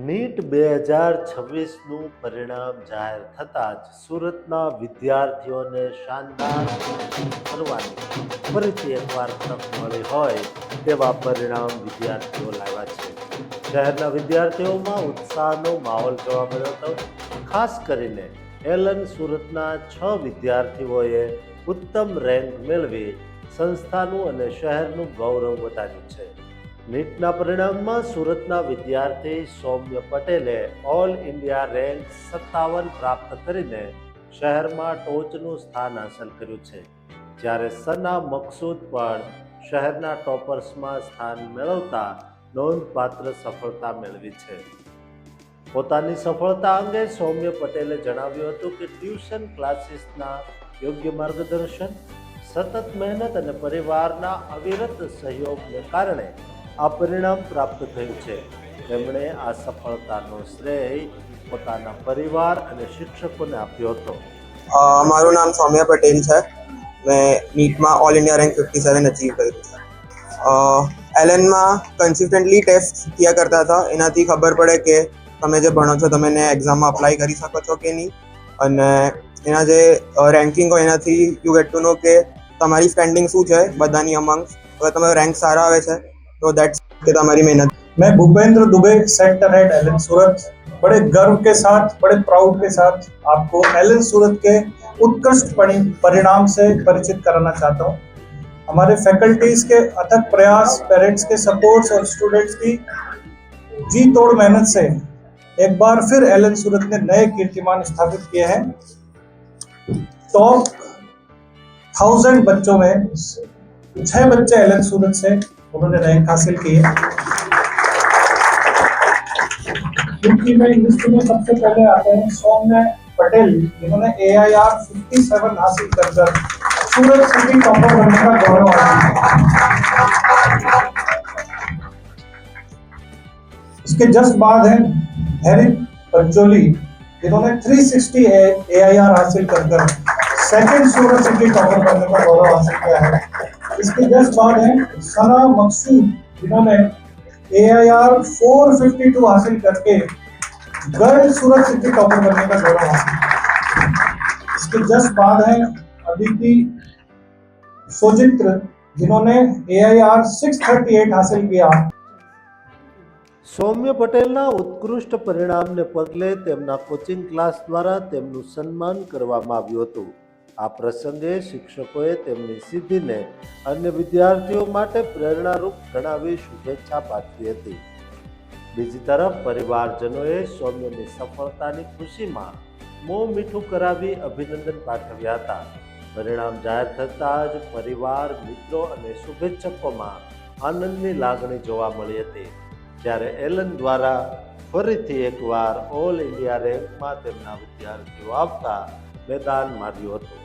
NEET 2026નું પરિણામ જાહેર થતાં જ સુરતના વિદ્યાર્થીઓને શાનદાર કરવાની ફરીથી એકવાર તક મળી હોય તેવા પરિણામ વિદ્યાર્થીઓ લાવ્યા છે. શહેરના વિદ્યાર્થીઓમાં ઉત્સાહનો માહોલ જોવા મળ્યો હતો. ખાસ કરીને એલન સુરતના 6 વિદ્યાર્થીઓએ ઉત્તમ રેન્ક મેળવી સંસ્થાનું અને શહેરનું ગૌરવ વધાર્યું છે. નીટના પરિણામમાં સુરતના વિદ્યાર્થી સૌમ્ય પટેલે ઓલ ઇન્ડિયા રેન્ક 57 પ્રાપ્ત કરીને શહેરમાં ટોચનું સ્થાન હાંસલ કર્યું છે, જ્યારે સના મકસૂદ પણ શહેરના ટોપર્સમાં સ્થાન મેળવતા નોંધપાત્ર સફળતા મેળવી છે. પોતાની સફળતા અંગે સૌમ્ય પટેલે જણાવ્યું હતું કે ટ્યુશન ક્લાસીસના યોગ્ય માર્ગદર્શન, સતત મહેનત અને પરિવારના અવિરત સહયોગને કારણે આ પરિણામ પ્રાપ્ત થયું છે. તેમણે આ સફળતાનો શ્રેય પોતાના પરિવાર અને શિક્ષકોને આપ્યો હતો. મારું નામ સૌમ્ય પટેલ છે. મેં નીટમાં ઓલ ઇન્ડિયા રેન્ક 57 અચીવ કર્યું છે. એલએનમાં કન્સિસ્ટન્ટલી ટેસ્ટ કિયા કરતા હતા. એનાથી ખબર પડે કે તમે જે ભણો છો તમે એને એક્ઝામમાં અપ્લાય કરી શકો છો કે નહીં, અને એના જે રેન્કિંગ હોય એનાથી યુ ગેટ ટુ નો કે તમારી સ્ટેન્ડિંગ શું છે બધાની અમંગ્સ. અગર તમે રેન્ક સારા આવે છે तो दैट्स कि हमारी मेहनत। मैं Bhupendra Dubey, sector head Allen Surat, बड़े गर्व के साथ, बड़े प्राउड के साथ आपको एलन सूरत के उत्कृष्ट परिणाम से परिचित कराना चाहता हूँ। हमारे फैकल्टीज के अथक प्रयास, पेरेंट्स के सपोर्ट्स और स्टूडेंट्स की जी तोड़ मेहनत से एक बार फिर एलन सूरत ने नए कीर्तिमान स्थापित किए हैं। टॉप 1000 बच्चों में 6 बच्चे एलन सूरत से उन्होंने रैंक हासिल की है। क्योंकि मैं लिस्ट में सबसे पहले आते हैं सौम्य पटेल, जिन्होंने AIR 57 हासिल कर सूरत सिटी टॉपर बनने का गौरव हासिल किया। इसके जस्ट बाद है हैरित पंचोली, जिन्होंने 360 AIR हासिल कर सेकंड सूरत सिटी टॉपर बनने का गौरव हासिल किया है। इसके जस्ट बाद है सना मकसूद, जिन्होंने AIR 452 हासिल करके गर्ल सूरत सिटी टॉपर बनने का गौरव हासिल किया। इसके जस्ट बाद है अदिति सोजित्र, जिन्होंने AIR 638 हासिल किया। સૌમ્ય પટેલના ઉત્કૃષ્ટ પરિણામને પગલે તેમના કોચિંગ ક્લાસ દ્વારા તેમનું સન્માન કરવામાં આવ્યું હતું. આ પ્રસંગે શિક્ષકોએ તેમની સિદ્ધિને અન્ય વિદ્યાર્થીઓ માટે પ્રેરણારૂપ ગણાવી શુભેચ્છા પાઠવી હતી. બીજી તરફ પરિવારજનોએ સૌમ્યની સફળતાની ખુશીમાં મોં મીઠું કરાવી અભિનંદન પાઠવ્યા હતા. પરિણામ જાહેર થતાં જ પરિવાર, મિત્રો અને શુભેચ્છકોમાં આનંદની લાગણી જોવા મળી હતી, જ્યારે એલન દ્વારા ફરીથી એકવાર ઓલ ઇન્ડિયા રેન્કમાં તેમના વિદ્યાર્થીઓ આવતા મેદાન માર્યું હતું.